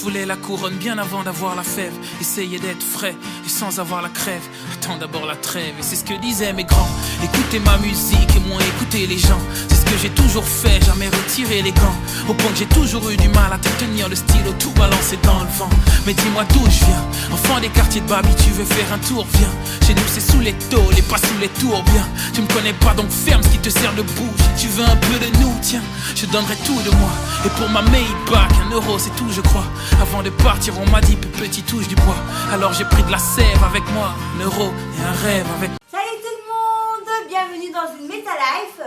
voulais la couronne bien avant d'avoir la fève. Essayer d'être frais et sans avoir la crève. Attends d'abord la trêve, et c'est ce que disaient mes grands. Écoutez ma musique et moins écouter les gens. C'est ce que j'ai toujours fait, jamais retiré les gants. Au point que j'ai toujours eu du mal à te tenir le stylo, tout balancé dans le vent. Mais dis-moi d'où je viens, enfant des quartiers de Babi, tu veux faire un tour, viens. Chez nous c'est sous les tôles et pas sous les tours, bien. Tu me connais pas donc ferme ce qui te sert de bouche. Si tu veux un peu de nous, tiens, je donnerai tout de moi. Et pour ma Maybach, 1 euro c'est tout je crois. Avant de partir on m'a dit petit touche du bois. Alors j'ai pris de la sève avec moi, 1 euro et un rêve avec. Salut tout le monde, bienvenue dans une MetaLife.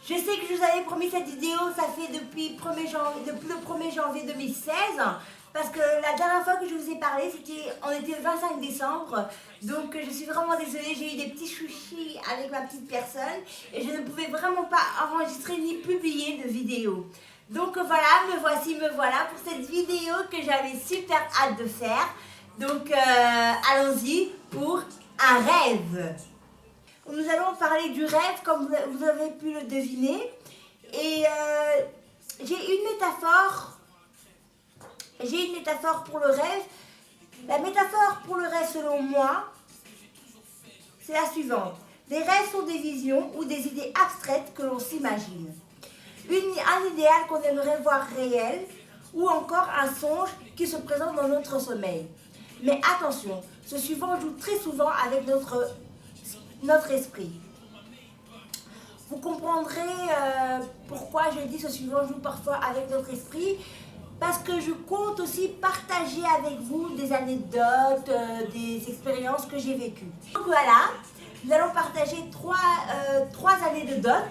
Je sais que je vous avais promis cette vidéo, ça fait depuis le 1er janvier 2016. Parce que la dernière fois que je vous ai parlé, on était le 25 décembre. Donc je suis vraiment désolée, j'ai eu des petits soucis avec ma petite personne. Et je ne pouvais vraiment pas enregistrer ni publier de vidéo. Donc voilà, me voilà pour cette vidéo que j'avais super hâte de faire. Donc allons-y pour un rêve. Nous allons parler du rêve comme vous avez pu le deviner. Et j'ai une métaphore pour le rêve. La métaphore pour le rêve selon moi, c'est la suivante. Les rêves sont des visions ou des idées abstraites que l'on s'imagine. Un idéal qu'on aimerait voir réel ou encore un songe qui se présente dans notre sommeil. Mais attention, ce suivant joue très souvent avec notre esprit. Vous comprendrez pourquoi je dis ce suivant joue parfois avec notre esprit. Parce que je compte aussi partager avec vous des anecdotes, des expériences que j'ai vécues. Donc voilà, nous allons partager trois anecdotes,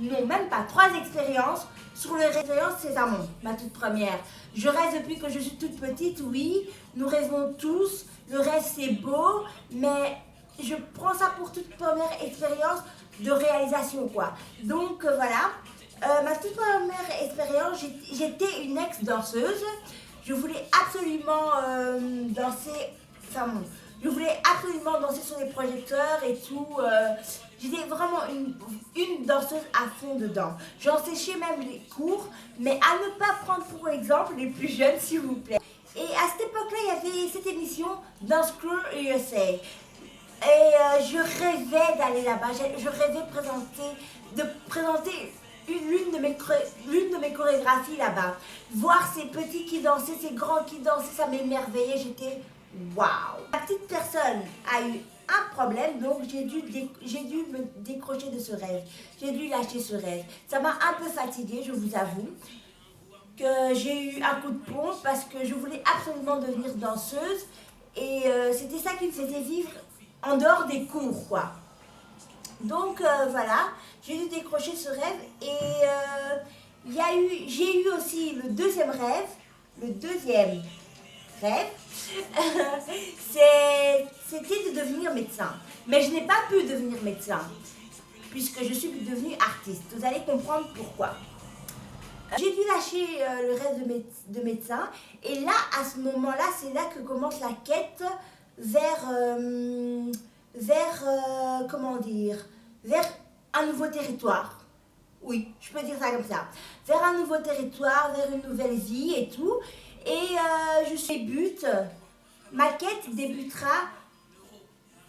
non même pas, 3 expériences sur le rêve. C'est ma toute première. Je rêve depuis que je suis toute petite, oui, nous rêvons tous, le rêve c'est beau, mais je prends ça pour toute première expérience de réalisation quoi. Donc voilà. Ma toute première expérience, j'étais une ex-danseuse. Je voulais absolument je voulais absolument danser sur les projecteurs et tout. J'étais vraiment une danseuse à fond dedans. J'en séchais même les cours, mais à ne pas prendre pour exemple les plus jeunes s'il vous plaît. Et à cette époque-là, il y avait cette émission Dance School USA. Et je rêvais d'aller là-bas. Je rêvais de présenter l'une de mes chorégraphies là-bas. Voir ces petits qui dansaient, ces grands qui dansaient, ça m'émerveillait. J'étais waouh. La petite personne a eu un problème, donc j'ai dû me décrocher de ce rêve. J'ai dû lâcher ce rêve. Ça m'a un peu fatiguée, je vous avoue. Que j'ai eu un coup de pompe parce que je voulais absolument devenir danseuse. Et c'était ça qui me faisait vivre en dehors des cours, quoi. Donc voilà, j'ai dû décrocher ce rêve et j'ai eu aussi le deuxième rêve. C'était de devenir médecin. Mais je n'ai pas pu devenir médecin puisque je suis devenue artiste. Vous allez comprendre pourquoi. J'ai dû lâcher le rêve de médecin et là, à ce moment-là, c'est là que commence la quête vers un nouveau territoire. Oui, je peux dire ça comme ça. Vers un nouveau territoire, vers une nouvelle vie et tout. Et ma quête débutera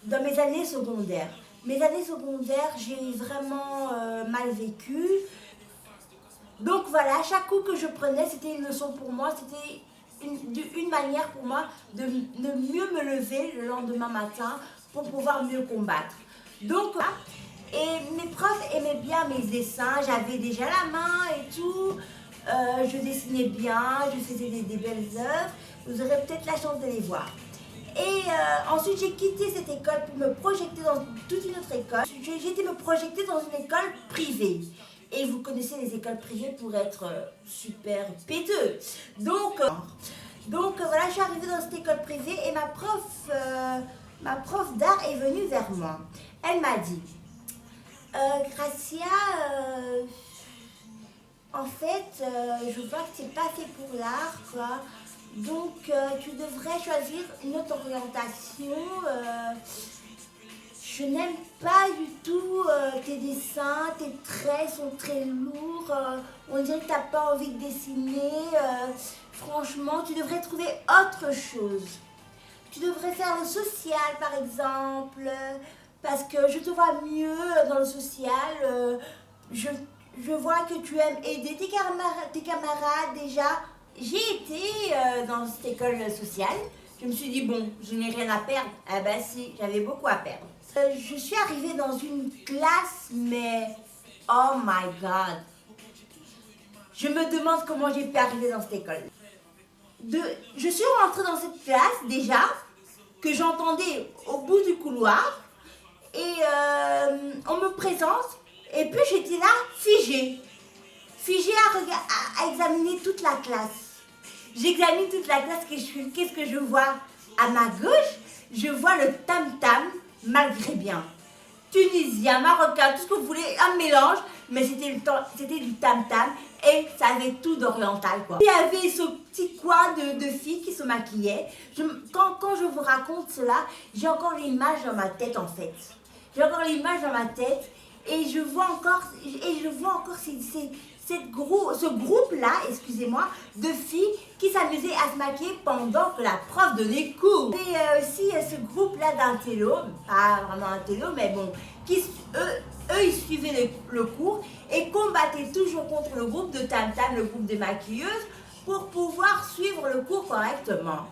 dans mes années secondaires. Mes années secondaires, j'ai vraiment mal vécu. Donc voilà, chaque coup que je prenais, c'était une leçon pour moi, c'était une manière pour moi de mieux me lever le lendemain matin pour pouvoir mieux combattre. Donc, et mes profs aimaient bien mes dessins, j'avais déjà la main et tout, je dessinais bien, je faisais des belles œuvres, vous aurez peut-être la chance de les voir. Et ensuite j'ai quitté cette école pour me projeter dans toute une autre école. J'ai été me projeter dans une école privée. Et vous connaissez les écoles privées pour être super péteux. Donc voilà, je suis arrivée dans cette école privée et ma prof d'art est venue vers moi. Elle m'a dit, Gracia, en fait, je vois que tu n'es pas fait pour l'art, quoi. Donc tu devrais choisir une autre orientation. Je n'aime pas du tout tes dessins, tes traits sont très lourds, on dirait que tu n'as pas envie de dessiner. Franchement, tu devrais trouver autre chose. Tu devrais faire le social par exemple, parce que je te vois mieux dans le social. Je vois que tu aimes aider tes camarades déjà. J'ai été dans cette école sociale. Je me suis dit, bon, je n'ai rien à perdre. Ah ben si, j'avais beaucoup à perdre. Je suis arrivée dans une classe, mais oh my god. Je me demande comment j'ai pu arriver dans cette école. Je suis rentrée dans cette classe déjà, que j'entendais au bout du couloir. Et on me présente, et puis j'étais là, figée. Figée à examiner toute la classe. J'examine toute la classe, qu'est-ce que je vois? À ma gauche, je vois le tam-tam, malgré bien. Tunisien, marocain, tout ce que vous voulez, un mélange, mais c'était du tam-tam et ça avait tout d'oriental, quoi. Il y avait ce petit coin de filles qui se maquillaient. Quand je vous raconte cela, j'ai encore l'image dans ma tête, en fait. J'ai encore l'image dans ma tête et je vois encore ce groupe-là, excusez-moi, de filles qui s'amusaient à se maquiller pendant que la prof donnait cours. Et aussi ce groupe-là d'intello, pas vraiment intello, mais bon, eux, ils suivaient le cours et combattaient toujours contre le groupe de tam-tam, le groupe des maquilleuses, pour pouvoir suivre le cours correctement.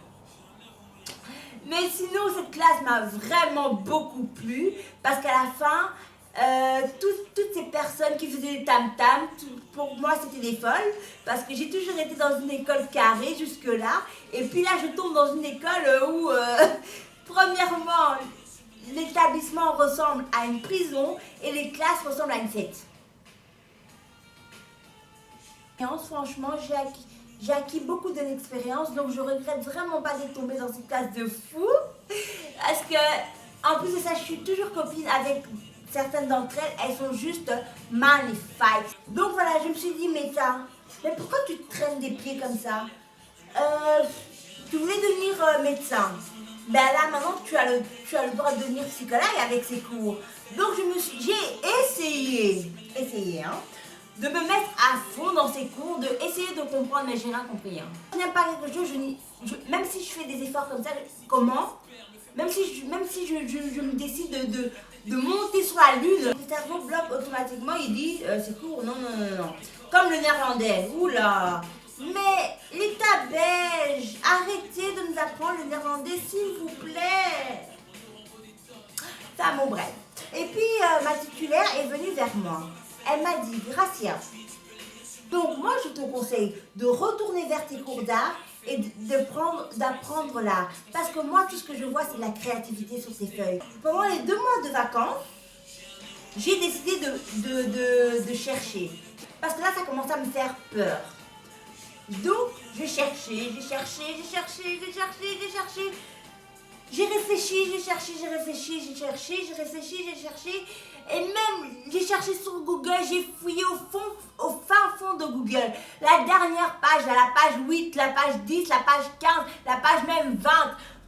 Mais sinon, cette classe m'a vraiment beaucoup plu, parce qu'à la fin, toutes ces personnes qui faisaient des tam-tam, pour moi c'était des folles, parce que j'ai toujours été dans une école carrée jusque-là, et puis là je tombe dans une école où, premièrement, l'établissement ressemble à une prison et les classes ressemblent à une fête. Franchement, j'ai acquis beaucoup d'expérience, donc je regrette vraiment pas d'être tombée dans cette classe de fou, parce que, en plus de ça, je suis toujours copine avec certaines d'entre elles sont juste magnifiques. Donc voilà, je me suis dit, Meta, mais pourquoi tu te traînes des pieds comme ça? Tu voulais devenir médecin. Ben là, maintenant, tu as le droit de devenir psychologue avec ces cours. Donc j'ai essayé, hein, de me mettre à fond dans ces cours, d'essayer de comprendre, mais j'ai rien compris. Hein. Je n'aime pas quelque chose, même si je fais des efforts comme ça, comment? Même si je me décide de monter sur la lune, le cerveau bloque automatiquement, il dit c'est court, non. Comme le néerlandais, oula. Mais l'État belge, arrêtez de nous apprendre le néerlandais, s'il vous plaît. Ça, bon, bref. Et puis, ma titulaire est venue vers moi. Elle m'a dit, Gracia, donc moi je te conseille de retourner vers tes cours d'art et d'apprendre l'art. Parce que moi, tout ce que je vois, c'est de la créativité sur tes feuilles. Pendant les 2 mois de vacances, j'ai décidé de chercher. Parce que là, ça commence à me faire peur. Donc, j'ai cherché. J'ai réfléchi, j'ai cherché. Et même, j'ai cherché sur Google, j'ai fouillé au fin fond de Google. La dernière page, la page 8, la page 10, la page 15, la page même 20,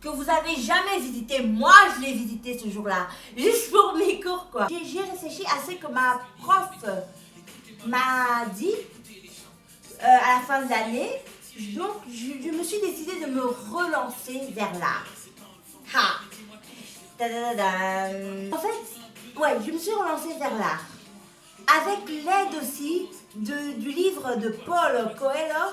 que vous avez jamais visité. Moi, je l'ai visité ce jour-là, juste pour mes cours, quoi. J'ai réfléchi à ce que ma prof m'a dit à la fin de l'année. Donc, je me suis décidée de me relancer vers l'art. Ha! En fait, ouais, je me suis relancée vers l'art. Avec l'aide aussi du livre de Paul Coelho,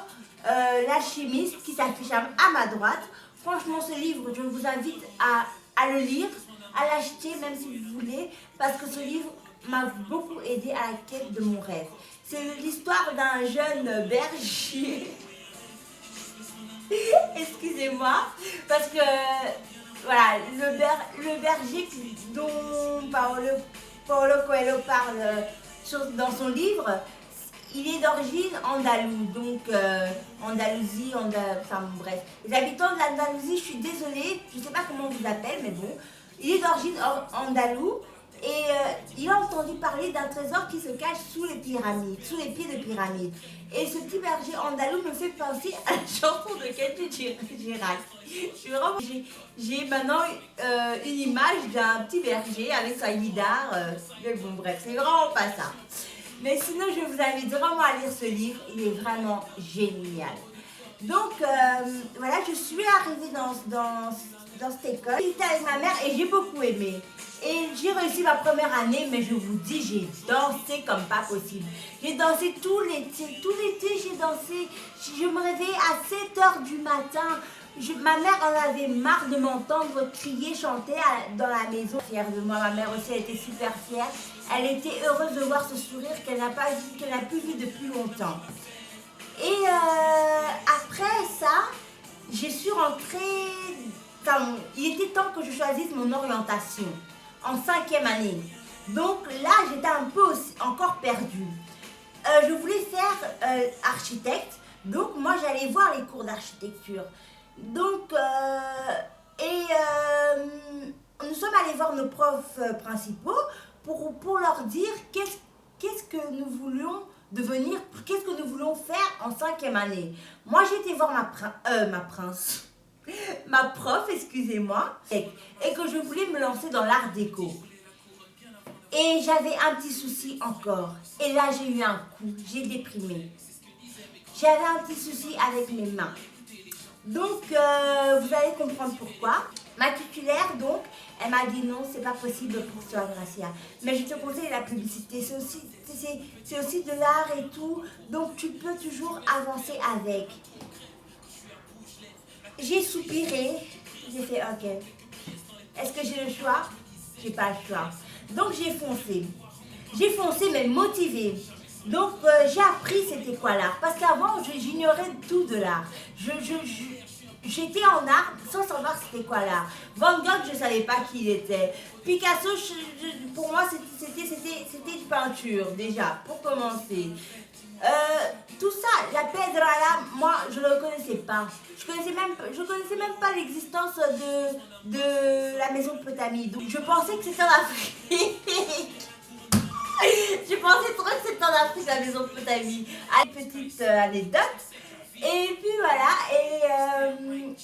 L'Alchimiste, qui s'affiche à ma droite. Franchement, ce livre, je vous invite à le lire, à l'acheter, même si vous voulez, parce que ce livre m'a beaucoup aidé à la quête de mon rêve. C'est l'histoire d'un jeune berger. Excusez-moi, parce que voilà, le berger dont Paolo Coelho parle dans son livre, il est d'origine andalouse, donc Andalousie, enfin bref. Les habitants de l'Andalousie, je suis désolée, je ne sais pas comment on vous appelle, mais bon, il est d'origine andalouse. Et il a entendu parler d'un trésor qui se cache sous les pyramides, sous les pieds de pyramides. Et ce petit berger andalou me fait penser à la chanson de Kenji Girac. J'ai maintenant une image d'un petit berger avec sa guitare. Mais bon, bref, c'est vraiment pas ça. Mais sinon, je vous invite vraiment à lire ce livre. Il est vraiment génial. Donc, voilà, je suis arrivée dans cette école. J'étais avec ma mère et j'ai beaucoup aimé. Et j'ai réussi ma première année, mais je vous dis, j'ai dansé comme pas possible. J'ai dansé tout l'été. Tout l'été, j'ai dansé. Je me réveillais à 7 h du matin. Ma mère en avait marre de m'entendre crier, chanter dans la maison. Fière de moi, ma mère aussi, elle était super fière. Elle était heureuse de voir ce sourire qu'elle n'a plus vu depuis longtemps. Et après ça, je suis rentrée. Enfin, il était temps que je choisisse mon orientation en 5e année. Donc là, j'étais un peu aussi, encore perdue. Je voulais faire architecte. Donc moi, j'allais voir les cours d'architecture. Donc, nous sommes allés voir nos profs principaux pour leur dire qu'est-ce que nous voulions devenir, qu'est-ce que nous voulons faire en 5e année. Moi, j'ai été voir ma prof, excusez-moi, et que je voulais me lancer dans l'art déco. Et j'avais un petit souci encore. Et là, j'ai eu un coup, j'ai déprimé. J'avais un petit souci avec mes mains. Donc, vous allez comprendre pourquoi. Ma titulaire, donc, elle m'a dit non, c'est pas possible pour toi, Gracia. Mais je te conseille la publicité, c'est aussi de l'art et tout. Donc, tu peux toujours avancer avec. J'ai soupiré, j'ai fait ok. Est-ce que j'ai le choix? J'ai pas le choix. Donc, j'ai foncé. J'ai foncé, mais motivée. Donc, j'ai appris c'était quoi l'art. Parce qu'avant, j'ignorais tout de l'art. J'étais en art sans savoir c'était quoi l'art. Van Gogh, je ne savais pas qui il était. Picasso, pour moi, c'était une peinture, déjà, pour commencer. Tout ça, la Pedrala, moi, je ne le connaissais pas. Je connaissais même pas l'existence de la maison Potami. Donc, je pensais que c'était en Afrique. Je pensais trop que c'était en Afrique, la maison Potami. Une petite anecdote. Et puis voilà, et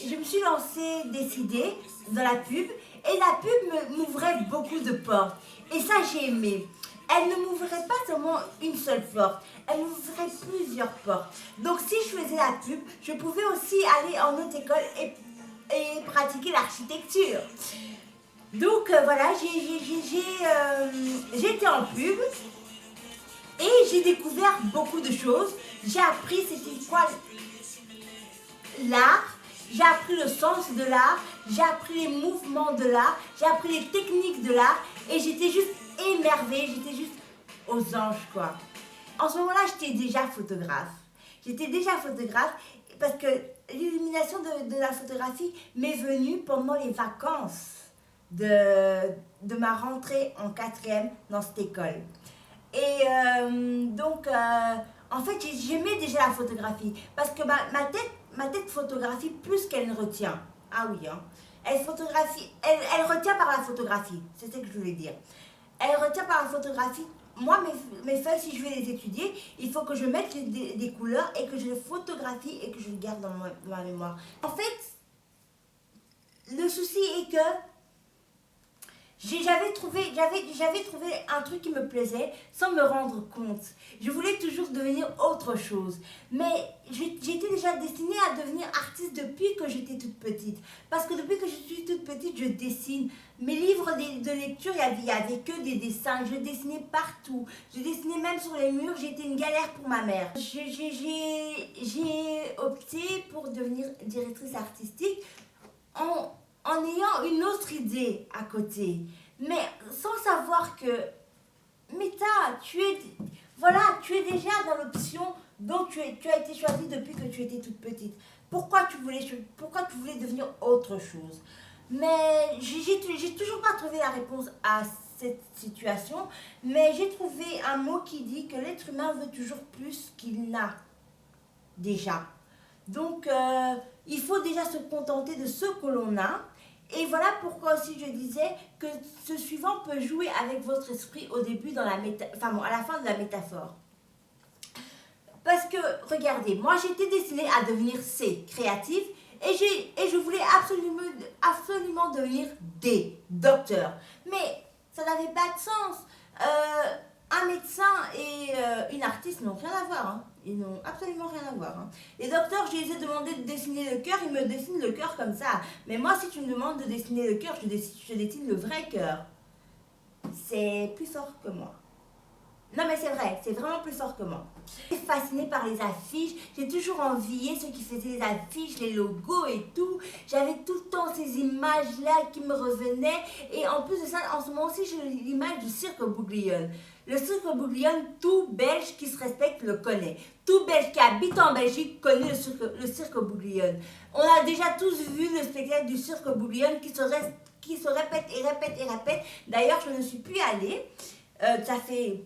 je me suis lancée, décidée, dans la pub. Et la pub m'ouvrait beaucoup de portes. Et ça, j'ai aimé. Elle ne m'ouvrait pas seulement une seule porte, elle m'ouvrait plusieurs portes. Donc si je faisais la pub, je pouvais aussi aller en autre école et pratiquer l'architecture. Donc voilà, j'ai été en pub et j'ai découvert beaucoup de choses. J'ai appris c'était quoi l'art, j'ai appris le sens de l'art, j'ai appris les mouvements de l'art, j'ai appris les techniques de l'art et j'étais juste émerveillée, j'étais juste aux anges quoi. En ce moment-là, j'étais déjà photographe. J'étais déjà photographe parce que l'illumination de la photographie m'est venue pendant les vacances de ma rentrée en 4e dans cette école. Et en fait, j'aimais déjà la photographie parce que ma tête photographie plus qu'elle ne retient. Ah oui, hein. Elle retient par la photographie, c'est ce que je voulais dire. Elle retient par la photographie. Moi, mes feuilles, si je vais les étudier, il faut que je mette des couleurs et que je les photographie et que je les garde dans ma mémoire. En fait, le souci est que j'avais trouvé un truc qui me plaisait sans me rendre compte. Je voulais toujours devenir autre chose. Mais j'étais déjà destinée à devenir artiste depuis que j'étais toute petite. Parce que depuis que je suis toute petite, je dessine. Mes livres de lecture, il n'y avait que des dessins. Je dessinais partout. Je dessinais même sur les murs. J'étais une galère pour ma mère. J'ai opté pour devenir directrice artistique en ayant une autre idée à côté, mais sans savoir que Meta, tu es déjà dans l'option dont tu as été choisie depuis que tu étais toute petite. Pourquoi tu voulais devenir autre chose? Mais j'ai toujours pas trouvé la réponse à cette situation, mais j'ai trouvé un mot qui dit que l'être humain veut toujours plus qu'il n'a déjà. Donc, il faut déjà se contenter de ce que l'on a. Et voilà pourquoi aussi je disais que ce suivant peut jouer avec votre esprit au début, à la fin de la métaphore. Parce que, regardez, moi j'étais destinée à devenir C, créative, et je voulais absolument devenir D, docteur. Mais ça n'avait pas de sens. Un médecin et une artiste n'ont rien à voir. Hein. Ils n'ont absolument rien à voir. Hein. Les docteurs, je les ai demandé de dessiner le cœur, ils me dessinent le cœur comme ça. Mais moi, si tu me demandes de dessiner le cœur, je dessine le vrai cœur. C'est plus fort que moi. Non mais c'est vrai, c'est vraiment plus fort que moi. Je suis fascinée par les affiches, j'ai toujours envié ceux qui faisaient les affiches, les logos et tout. J'avais tout le temps ces images-là qui me revenaient. Et en plus de ça, en ce moment aussi, j'ai l'image du cirque Bouglione. Le cirque Bouglione, tout Belge qui se respecte le connaît. Tout Belge qui habite en Belgique connaît le cirque Bouglione. On a déjà tous vu le spectacle du cirque Bouglione qui se répète et répète et répète. D'ailleurs, je ne suis plus allée. Ça fait...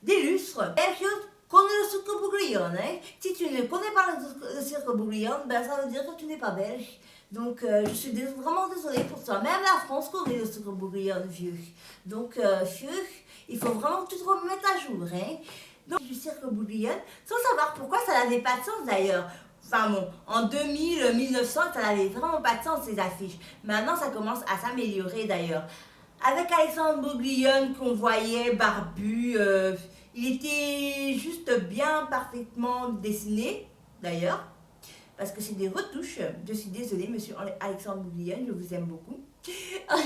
des lustres. Belgique connaît le cirque Bouglione. Hein. Si tu ne connais pas le cirque Bouglione, ben ça veut dire que tu n'es pas belge. Donc je suis vraiment désolée pour ça. Même la France connaît le cirque Bouglione, vieux. Donc vieux, il faut vraiment que tu te remettes à jour. Hein. Donc du cirque Bouglione, sans savoir pourquoi ça n'avait pas de sens d'ailleurs. Enfin bon, en 2000, 1900, ça n'avait vraiment pas de sens ces affiches. Maintenant, ça commence à s'améliorer d'ailleurs. Avec Alexandre Bouglione qu'on voyait barbu, il était juste bien parfaitement dessiné d'ailleurs, parce que c'est des retouches. Je suis désolée, monsieur Alexandre Bouglione, je vous aime beaucoup.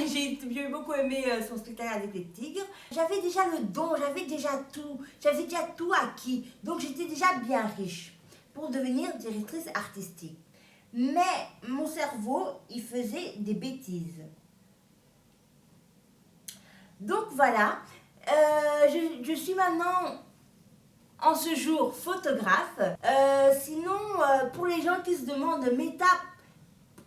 J'ai beaucoup aimé son spectacle avec les tigres. J'avais déjà le don, j'avais déjà tout acquis, donc j'étais déjà bien riche pour devenir directrice artistique. Mais mon cerveau, il faisait des bêtises. Donc voilà, je suis maintenant en ce jour photographe. Sinon, pour les gens qui se demandent, mais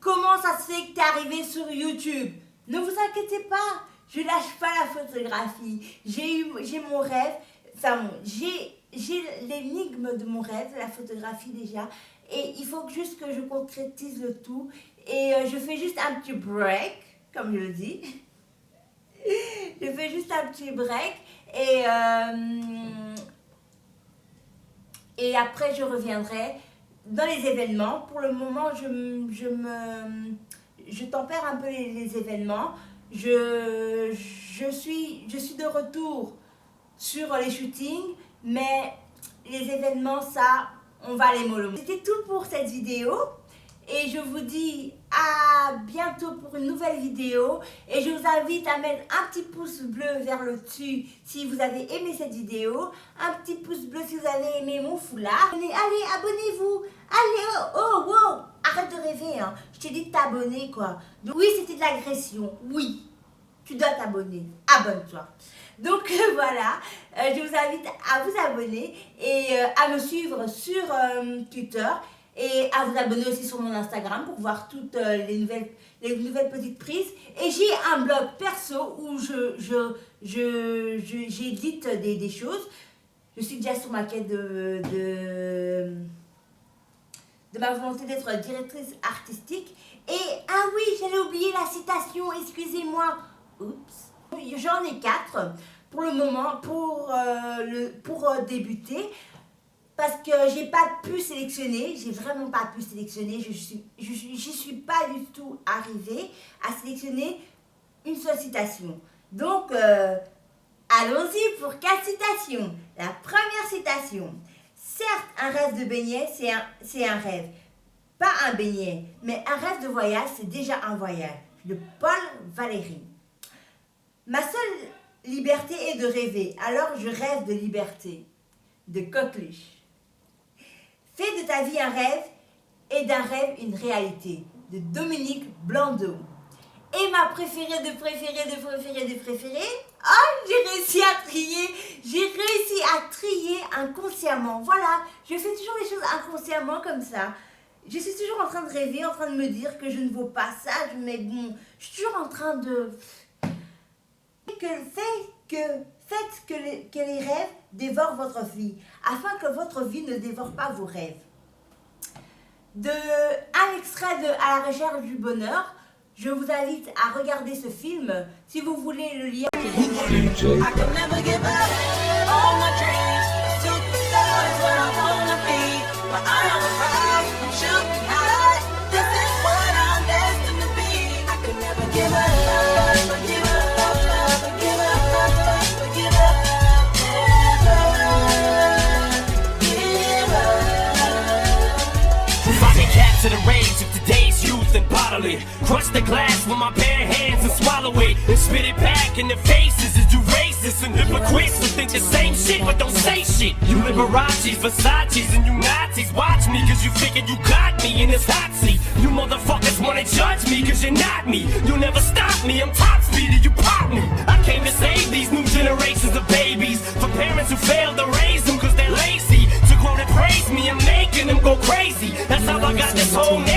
comment ça se fait que tu es arrivé sur YouTube? Ne vous inquiétez pas, je lâche pas la photographie. J'ai mon rêve, enfin j'ai l'énigme de mon rêve, la photographie déjà. Et il faut juste que je concrétise le tout. Et je fais juste un petit break, comme je le dis. Je fais juste un petit break et après je reviendrai dans les événements. Pour le moment, je tempère un peu les événements. Je suis de retour sur les shootings, mais les événements, ça, on va les mollo. C'était tout pour cette vidéo. Et je vous dis à bientôt pour une nouvelle vidéo. Et je vous invite à mettre un petit pouce bleu vers le dessus si vous avez aimé cette vidéo. Un petit pouce bleu si vous avez aimé mon foulard. Allez, abonnez-vous. Allez, oh, arrête de rêver. Hein. Je t'ai dit de t'abonner, quoi. Donc, oui, c'était de l'agression. Oui, tu dois t'abonner. Abonne-toi. Donc voilà, je vous invite à vous abonner et à me suivre sur Twitter. Et à vous abonner aussi sur mon Instagram pour voir toutes les nouvelles petites prises. Et j'ai un blog perso où j'édite des choses. Je suis déjà sur ma quête de ma volonté d'être directrice artistique. Et ah oui, j'allais oublier la citation, excusez-moi. Oups. J'en ai 4 pour le moment, pour débuter. Parce que j'ai pas pu sélectionner, j'ai vraiment pas pu sélectionner, j'y suis pas du tout arrivée à sélectionner une seule citation. Donc, allons-y pour 4 citations. La première citation. Certes, un rêve de beignet, c'est un rêve. Pas un beignet, mais un rêve de voyage, c'est déjà un voyage. De Paul Valéry. Ma seule liberté est de rêver, alors je rêve de liberté. De Coqueluche. Fais de ta vie un rêve et d'un rêve une réalité. De Dominique Blandot. Et ma préférée de préférée. Oh, j'ai réussi à trier inconsciemment. Voilà, je fais toujours les choses inconsciemment comme ça. Je suis toujours en train de rêver, en train de me dire que je ne vaux pas ça, mais bon, je suis toujours en train de... Faites que les rêves dévorent votre vie, afin que votre vie ne dévore pas vos rêves. Un extrait de À la recherche du bonheur. Je vous invite à regarder ce film. Si vous voulez le lire... Crush the glass with my bare hands and swallow it and spit it back in the faces of you racists and hypocrites who think the same shit but don't say shit. You Liberace's, Versace's, and you Nazis watch me cause you figured you got me in this hot seat. You motherfuckers wanna judge me cause you're not me. You'll never stop me, I'm top speed and you pop me. I came to save these new generations of babies for parents who failed to raise them cause they're lazy. To grow to praise me, I'm making them go crazy. That's how I got this whole nation